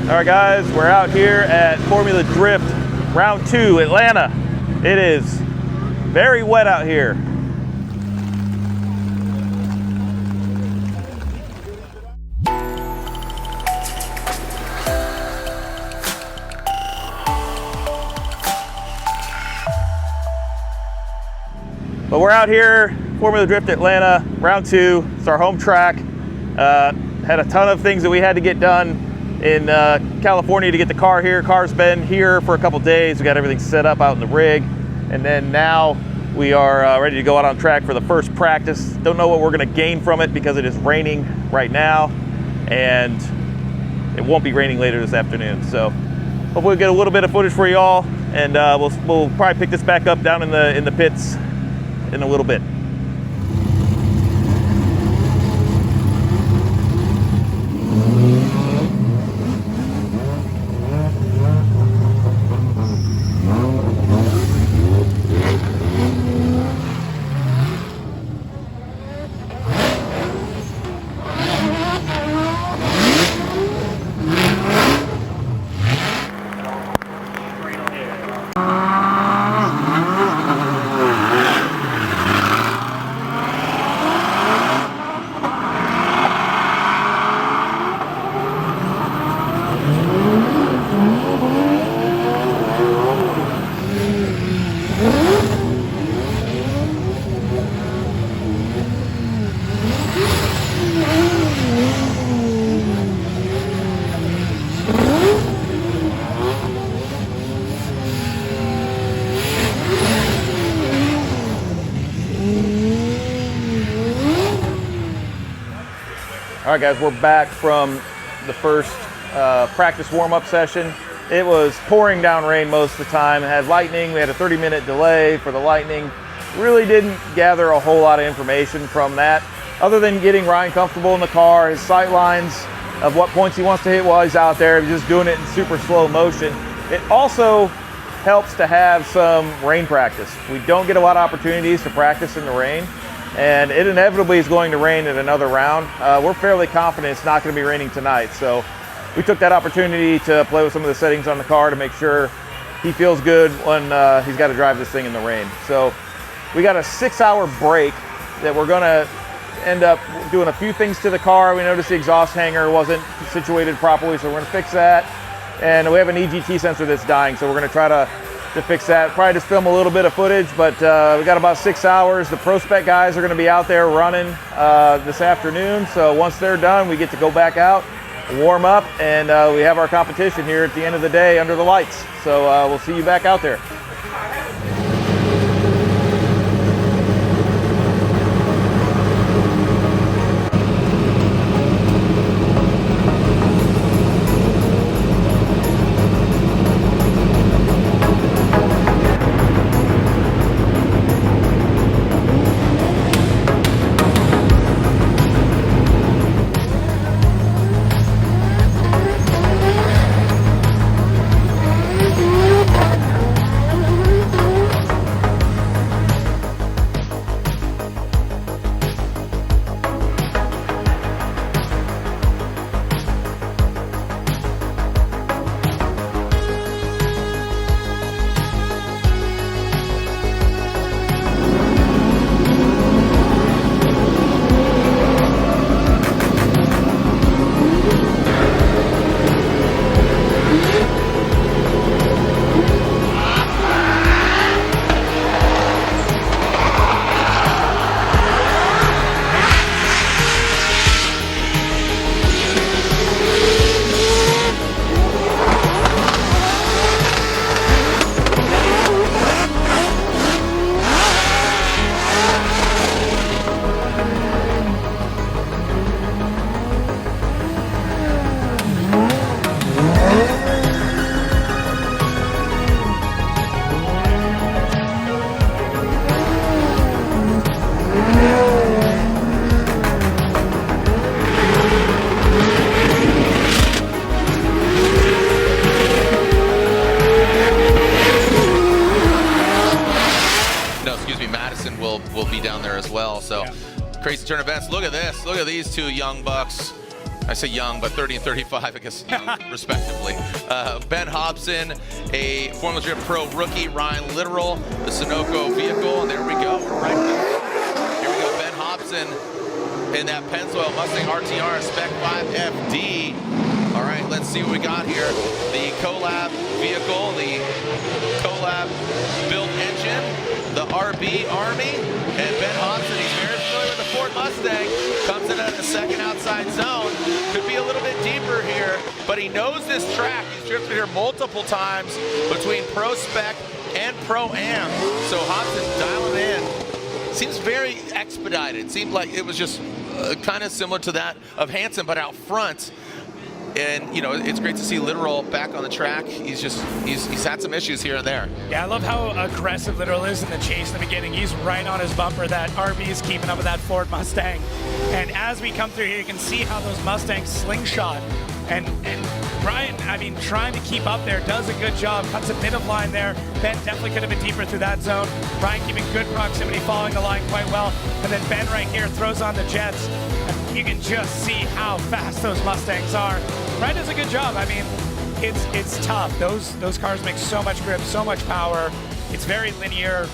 All right, guys, we're out here at Formula Drift Round 2, Atlanta. It is very wet out here. But we're out here, Formula Drift Atlanta, Round 2. It's our home track. Had a ton of things that we had to get done in California to get the car here. Car's been here for a couple days. We got everything set up out in the rig. And then now we are ready to go out on track for the first practice. Don't know what we're gonna gain from it because it is raining right now and it won't be raining later this afternoon. So hopefully we'll get a little bit of footage for y'all, and we'll probably pick this back up down in the pits in a little bit. All right, guys, we're back from the first practice warm-up session. It was pouring down rain most of the time. It had lightning. We had a 30-minute delay for the lightning. Really didn't gather a whole lot of information from that, other than getting Ryan comfortable in the car, his sight lines of what points he wants to hit while he's out there. He's just doing it in super slow motion. It also helps to have some rain practice. We don't get a lot of opportunities to practice in the rain, and it inevitably is going to rain in another round. We're fairly confident it's not going to be raining tonight, so we took that opportunity to play with some of the settings on the car to make sure he feels good when he's got to drive this thing in the rain. So we got a 6-hour break that we're going to end up doing a few things to the car. We noticed the exhaust hanger wasn't situated properly, so we're going to fix that. And we have an EGT sensor that's dying, so we're going to try to fix that. Probably just film a little bit of footage, but we got about 6 hours. The Pro Spec guys are going to be out there running this afternoon, so once they're done, we get to go back out, warm up, and we have our competition here at the end of the day under the lights. So we'll see you back out there. will be down there as well. So crazy turn events. Look at this. Look at these two young bucks I say young, but 30 and 35, I guess, respectively. Ben Hobson, a Formula Drift Pro rookie. Ryan Litteral, the Sunoco vehicle. And there we go. Right there. Here we go. Ben Hobson in that Pennzoil Mustang RTR Spec 5 FD. All right, let's see what we got here. The Colab vehicle, the Colab built engine, the RB Army, and Ben Hobson, he's very familiar with the Ford Mustang, comes in at the second outside zone. Could be a little bit deeper here, but he knows this track. He's drifted here multiple times between Pro Spec and Pro Am. So Hobson dialing in. Seems very expedited. Seemed like it was just kind of similar to that of Hansen, but out front. And, you know, it's great to see Litteral back on the track. He's had some issues here and there. Yeah, I love how aggressive Litteral is in the chase in the beginning. He's right on his bumper. That RB is keeping up with that Ford Mustang. And as we come through here, you can see how those Mustangs slingshot. And Ryan, I mean, trying to keep up there, does a good job, cuts a bit of line there. Ben definitely could have been deeper through that zone. Ryan keeping good proximity, following the line quite well. And then Ben right here throws on the jets. And you can just see how fast those Mustangs are. Ryan does a good job. I mean, it's tough. Those cars make so much grip, so much power. It's very linear.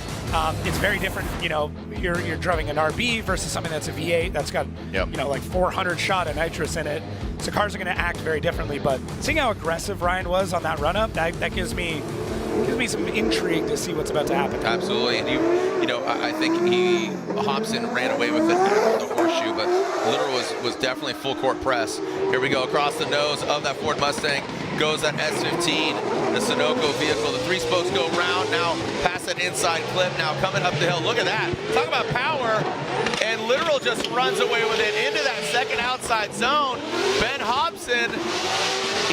It's very different, you know, you're driving an RB versus something that's a V8 that's got, you know, like 400 shot of nitrous in it. So cars are going to act very differently. But seeing how aggressive Ryan was on that run-up, that gives me some intrigue to see what's about to happen. Absolutely. And you know, I think Hobson ran away with it after the horseshoe, but Litteral was definitely full court press. Here we go across the nose of that Ford Mustang. Goes that S15, the Sunoco vehicle. The three spokes go round now, past that inside clip, now coming up the hill. Look at that. Talk about power. And Litteral just runs away with it into that second outside zone. Ben Hobson,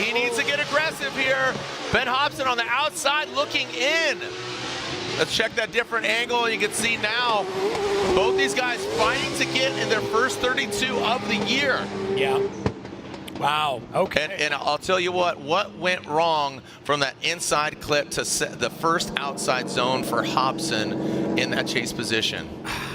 he needs to get aggressive here. Ben Hobson on the outside looking in. Let's check that different angle. You can see now both these guys fighting to get in their first 32 of the year. Yeah. Wow, okay. And I'll tell you what went wrong from that inside clip to set the first outside zone for Hobson in that chase position?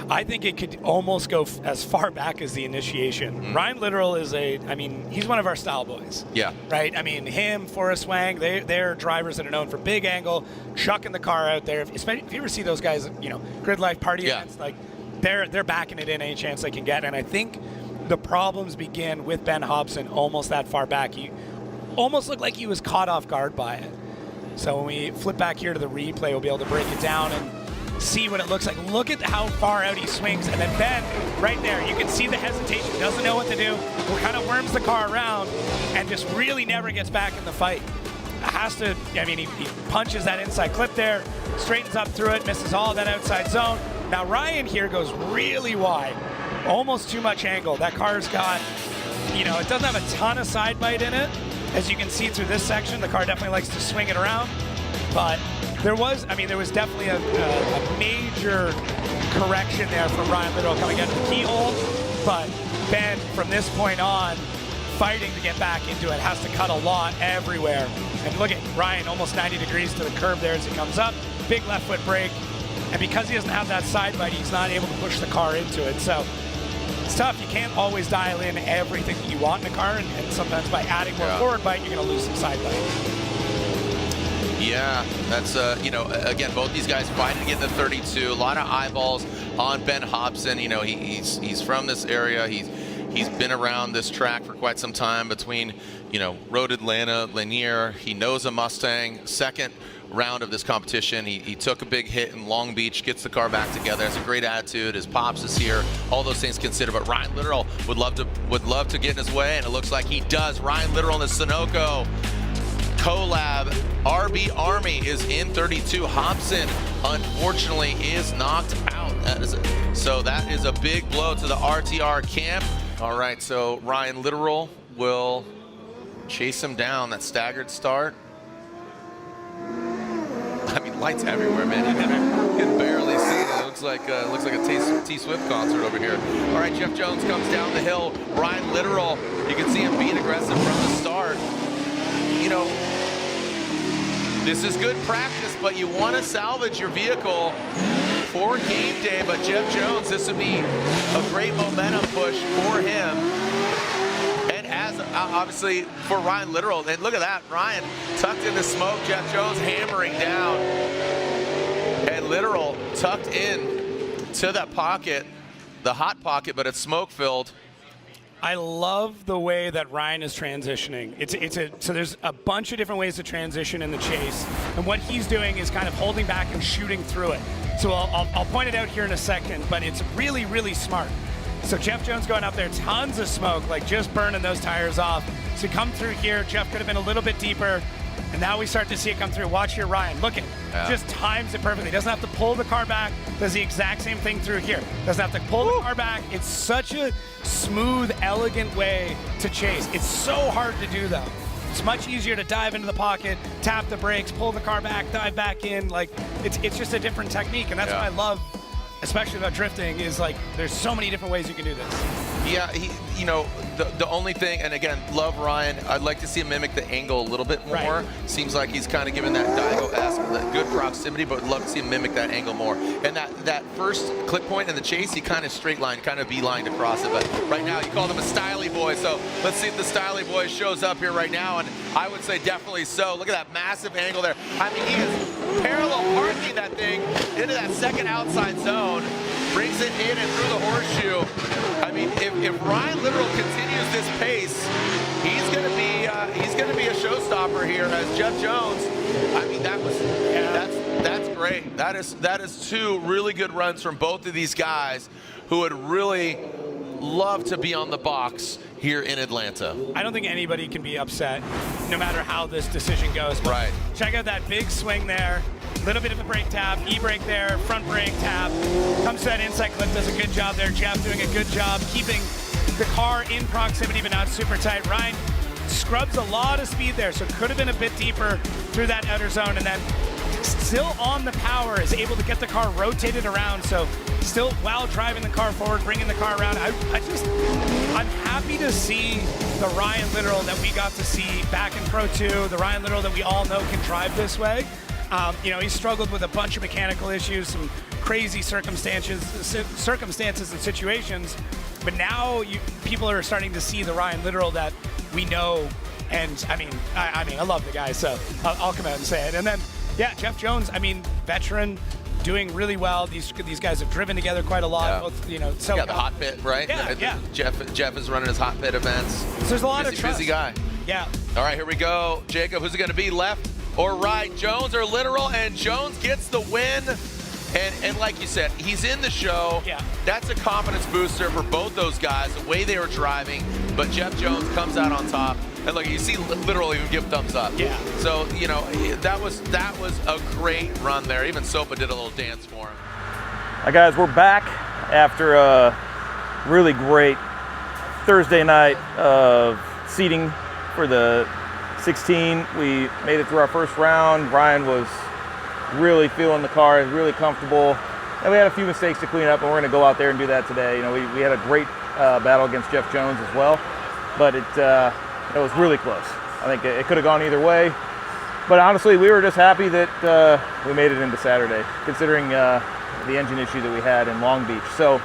I think it could almost go as far back as the initiation. Ryan Litteral is he's one of our style boys. Yeah. Right? I mean, him, Forrest Wang, they're drivers that are known for big angle, chucking the car out there. If you ever see those guys, you know, grid life party events, like they're backing it in any chance they can get. And I think the problems begin with Ben Hobson almost that far back. He almost looked like he was caught off guard by it. So when we flip back here to the replay, we'll be able to break it down and see what it looks like. Look at how far out he swings. And then Ben, right there, you can see the hesitation. Doesn't know what to do. Kind of worms the car around and just really never gets back in the fight. Has to, I mean, he punches that inside clip there, straightens up through it, misses all of that outside zone. Now Ryan here goes really wide. Almost too much angle. That car's got, you know, it doesn't have a ton of side bite in it. As you can see through this section, the car definitely likes to swing it around. But there was definitely a major correction there from Ryan Litteral coming out of the keyhole. But Ben, from this point on, fighting to get back into it, has to cut a lot everywhere. And look at Ryan, almost 90 degrees to the curb there as he comes up. Big left foot brake. And because he doesn't have that side bite, he's not able to push the car into it. So it's tough. You can't always dial in everything that you want in a car, and sometimes by adding more forward bite, you're going to lose some side bite. Yeah, that's, you know, again, both these guys fighting to get the 32. A lot of eyeballs on Ben Hobson. You know, he's from this area. He's been around this track for quite some time between, you know, Road Atlanta, Lanier. He knows a Mustang. Second round of this competition, he took a big hit in Long Beach, gets the car back together, has a great attitude, his pops is here, all those things considered. But Ryan Litteral would love to get in his way, and it looks like he does. Ryan Litteral in the Sunoco Colab RB Army is in 32. Hobson, unfortunately, is knocked out. So that is a big blow to the RTR camp. All right, so Ryan Litteral will chase him down. That staggered start. I mean, lights everywhere, man. You can barely see it. It looks like a T-Swift concert over here. All right, Jeff Jones comes down the hill. Ryan Litteral, you can see him being aggressive from the start. You know, this is good practice, but you want to salvage your vehicle for game day. But Jeff Jones, this would be a great momentum push for him. And as obviously, for Ryan Litteral. And look at that, Ryan tucked in the smoke, Jeff Jones hammering down. And Litteral tucked in to that pocket, the hot pocket, but it's smoke-filled. I love the way that Ryan is transitioning. So there's a bunch of different ways to transition in the chase, and what he's doing is kind of holding back and shooting through it. So I'll point it out here in a second, but it's really, really smart. So Jeff Jones going up there, tons of smoke, like just burning those tires off. So come through here, Jeff could have been a little bit deeper, and now we start to see it come through. Watch here, Ryan, look at it. Just times it perfectly. Doesn't have to pull the car back, does the exact same thing through here. Doesn't have to pull the car back. It's such a smooth, elegant way to chase. It's so hard to do though. It's much easier to dive into the pocket, tap the brakes, pull the car back, dive back in. Like it's just a different technique, and that's what I love, especially about drifting, is like there's so many different ways you can do this. Yeah, you know, the only thing, and again, love Ryan. I'd like to see him mimic the angle a little bit more. Right. Seems like he's kind of given that Daigo-esque, that good proximity, but would love to see him mimic that angle more. And that first click point in the chase, he kind of straight line, kind of beelined across it. But right now, you call him a styly boy. So let's see if the styly boy shows up here right now. And I would say definitely so. Look at that massive angle there. I mean, he is parallel parking that thing into that second outside zone. Brings it in and through the horseshoe. I mean, if Ryan Litteral continues this pace, he's gonna be a showstopper here. As Jeff Jones, I mean, that's great. That is two really good runs from both of these guys who would really love to be on the box here in Atlanta. I don't think anybody can be upset, no matter how this decision goes. But right. Check out that big swing there. Little bit of a brake tap, e-brake there, front brake tap. Comes to that inside clip, does a good job there. Jeff doing a good job keeping the car in proximity, but not super tight. Ryan scrubs a lot of speed there, so could have been a bit deeper through that outer zone, and then still on the power, is able to get the car rotated around. So still, while driving the car forward, bringing the car around. I'm happy to see the Ryan Litteral that we got to see back in Pro 2, the Ryan Litteral that we all know can drive this way. You know, he struggled with a bunch of mechanical issues, some crazy circumstances and situations, but now people are starting to see the Ryan Litteral that we know. And I mean, I love the guy, so I'll come out and say it. And then, yeah, Jeff Jones, I mean, veteran, doing really well. These guys have driven together quite a lot. Both, you know, so the hot pit, right? Yeah. Jeff is running his hot pit events. So there's a lot of trust. Busy guy. Yeah. All right, here we go. Jacob, who's it going to be, left or right? Jones or Litteral? And Jones gets the win. And like you said, he's in the show. Yeah. That's a confidence booster for both those guys, the way they were driving. But Jeff Jones comes out on top. And look, you see Litteral even give thumbs up. Yeah. So, you know, that was a great run there. Even Sopa did a little dance for him. All right, guys, we're back after a really great Thursday night of seating for the 16. We made it through our first round. Ryan was really feeling the car, really comfortable. And we had a few mistakes to clean up, and we're going to go out there and do that today. You know, we had a great battle against Jeff Jones as well, but it was really close. I think it could have gone either way. But honestly, we were just happy that we made it into Saturday, considering the engine issue that we had in Long Beach. So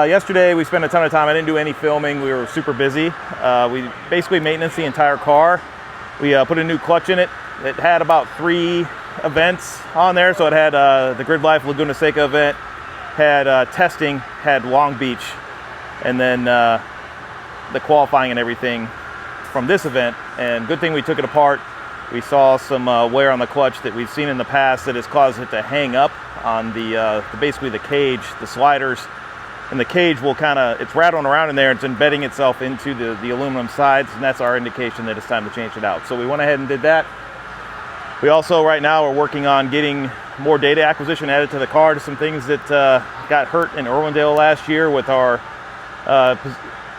yesterday we spent a ton of time. I didn't do any filming. We were super busy. We basically maintenance the entire car. We put a new clutch in it. It had about 3 events on there. So it had the Grid Life Laguna Seca event, had testing, had Long Beach, and then the qualifying and everything from this event. And good thing we took it apart. We saw some wear on the clutch that we've seen in the past that has caused it to hang up on basically the cage, the sliders, and the cage will it's rattling around in there. It's embedding itself into the aluminum sides, and that's our indication that it's time to change it out. So we went ahead and did that. We also right now are working on getting more data acquisition added to the car to some things that got hurt in Irwindale last year with our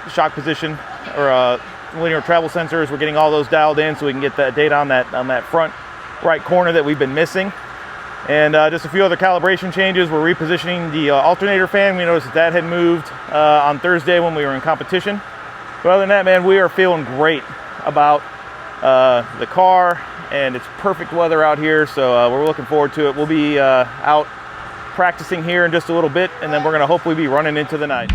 shock position or linear travel sensors. We're getting all those dialed in so we can get that data on that front right corner that we've been missing. And just a few other calibration changes. We're repositioning the alternator fan. We noticed that had moved on Thursday when we were in competition. But other than that, man, we are feeling great about the car, and it's perfect weather out here, so we're looking forward to it. We'll be out practicing here in just a little bit, and then we're going to hopefully be running into the night.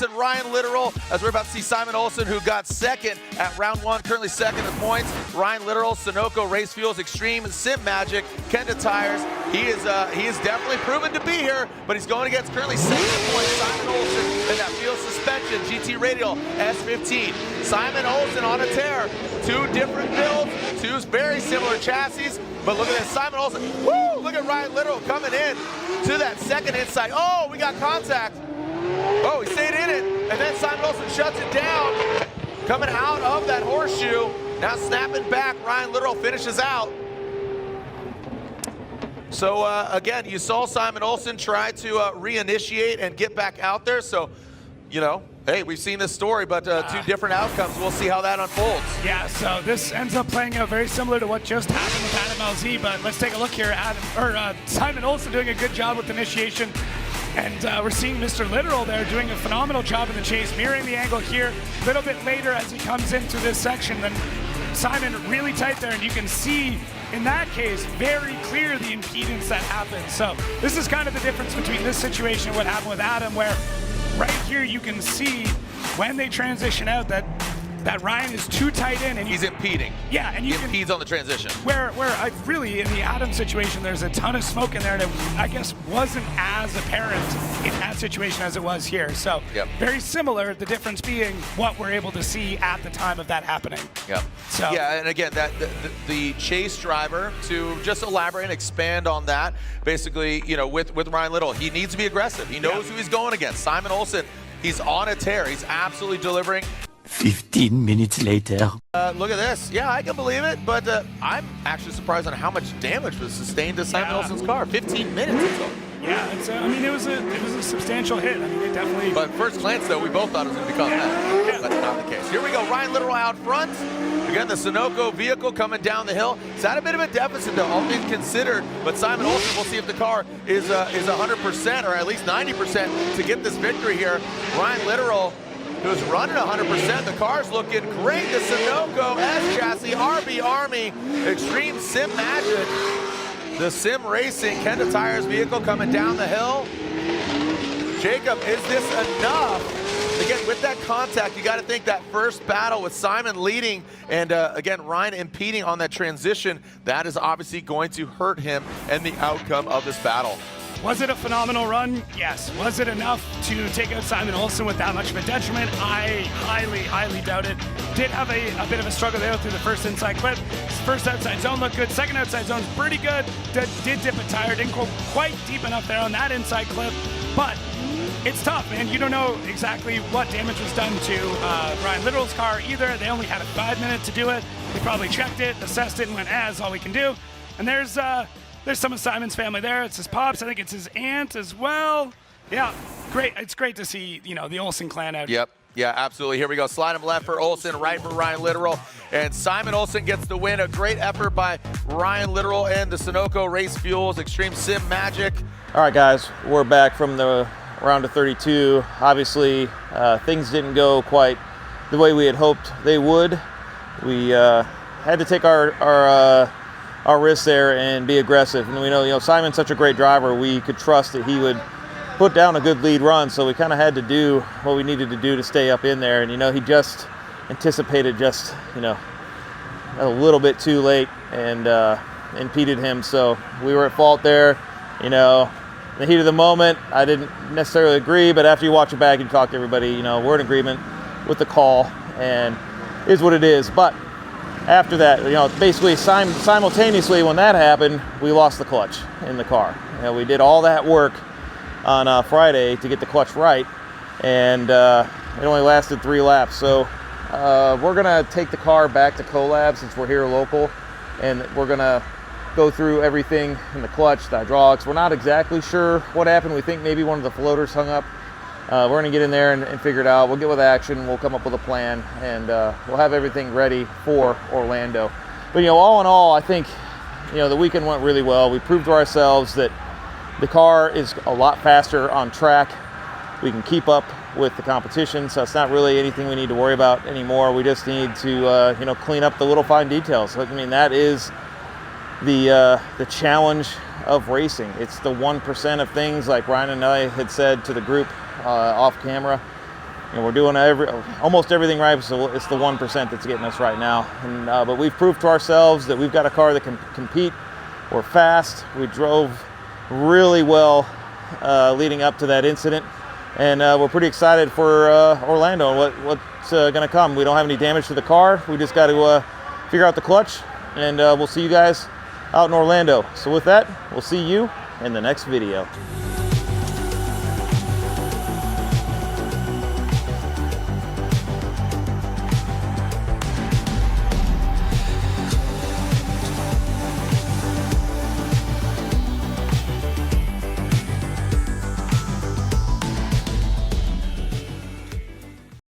Olsen, Ryan Litteral, as we're about to see Simen Olsen, who got second at round 1, currently second in points. Ryan Litteral, Sunoco Race Fuels, Extreme Sim Magic, Kenda Tires. He is definitely proven to be here, but he's going against currently second in points, Simen Olsen, in that Feal Suspension GT Radial S15. Simen Olsen on a tear. 2 different builds, 2 very similar chassis, but look at this, Simen Olsen. Woo! Look at Ryan Litteral coming in to that second inside. Oh, we got contact. Oh, he stayed in it, and then Simen Olsen shuts it down. Coming out of that horseshoe, now snapping back, Ryan Litteral finishes out. So again, you saw Simen Olsen try to reinitiate and get back out there, so, you know, hey, we've seen this story, but 2 different outcomes. We'll see how that unfolds. Yeah, so this ends up playing out very similar to what just happened with Adam LZ, but let's take a look here. Simen Olsen doing a good job with initiation, and we're seeing Mr. Litteral there doing a phenomenal job in the chase, mirroring the angle here. A little bit later as he comes into this section, then Simen really tight there, and you can see in that case very clear the impedance that happens. So this is kind of the difference between this situation and what happened with Adam, where right here you can see when they transition out that Ryan is too tight in, and he's impeding. Yeah, and he impedes on the transition. Where I really, in the Adam situation, there's a ton of smoke in there, and it, I guess, wasn't as apparent in that situation as it was here. So very similar. The difference being what we're able to see at the time of that happening. Yeah. So yeah, and again, that the chase driver, to just elaborate and expand on that, basically, you know, with Ryan Litteral, he needs to be aggressive. He knows who he's going against. Simen Olsen, he's on a tear. He's absolutely delivering. 15 minutes later. Look at this. Yeah, I can believe it, but I'm actually surprised on how much damage was sustained to Simen Olsen's car. 15 minutes. Yeah, it's I mean, it was a substantial hit. I mean, it definitely. But first glance, though, we both thought it was going to become that. But not the case. Here we go. Ryan Litteral out front. Again, the Sunoco vehicle coming down the hill. It's at a bit of a deficit, though, all things considered. But Simen Olsen, we'll see if the car is 100% or at least 90% to get this victory here. Ryan Litteral, who's running 100%. The car's looking great. The Sunoco S chassis, RB Army, Extreme Sim Magic. The Sim Racing Kenda Tires vehicle coming down the hill. Jacob, is this enough? Again, with that contact, you got to think that first battle with Simen leading and again, Ryan impeding on that transition, that is obviously going to hurt him and the outcome of this battle. Was it a phenomenal run? Yes. Was it enough to take out Simen Olsen with that much of a detriment? I highly doubt it. Did have a bit of a struggle there through the first inside clip. First outside zone looked good. Second outside zone's pretty good. Did dip a tire. Didn't go quite deep enough there on that inside clip. But it's tough, man. You don't know exactly what damage was done to Ryan Litteral's car either. They only had a 5 minute to do it. They probably checked it, assessed it, and went, that's all we can do. And there's some of Simen's family there. It's his pops. I think it's his aunt as well. Yeah, great. It's great to see, you know, the Olsen clan out. Yep. Yeah, absolutely. Here we go. Slide him left for Olsen, right for Ryan Litteral. And Simen Olsen gets the win. A great effort by Ryan Litteral and the Sunoco Race Fuels Extreme Sim Magic. All right, guys, we're back from the round of 32. Obviously, things didn't go quite the way we had hoped they would. We had to take our risks there and be aggressive. And we know, Simen's such a great driver. We could trust that he would put down a good lead run. So we kind of had to do what we needed to do to stay up in there. And he just anticipated a little bit too late and impeded him. So we were at fault there. In the heat of the moment, I didn't necessarily agree, but after you watch it back and talk to everybody, we're in agreement with the call, and it is what it is. But after that, basically simultaneously when that happened, we lost the clutch in the car. We did all that work on Friday to get the clutch right, and it only lasted 3 laps. So we're gonna take the car back to Colab since we're here local, and we're gonna go through everything in the clutch, the hydraulics. We're not exactly sure what happened. We think maybe one of the floaters hung up. We're going to get in there and figure it out. We'll get with action. We'll come up with a plan, and we'll have everything ready for Orlando. But, all in all, I think, the weekend went really well. We proved to ourselves that the car is a lot faster on track. We can keep up with the competition, so it's not really anything we need to worry about anymore. We just need to, clean up the little fine details. I mean, that is the challenge of racing. It's the 1% of things, like Ryan and I had said to the group off camera. we're doing almost everything right, so it's the 1% that's getting us right now. And, but we've proved to ourselves that we've got a car that can compete. We're fast. We drove really well leading up to that incident, and we're pretty excited for Orlando and what's going to come. We don't have any damage to the car. We just got to figure out the clutch, and we'll see you guys out in Orlando. So with that, we'll see you in the next video.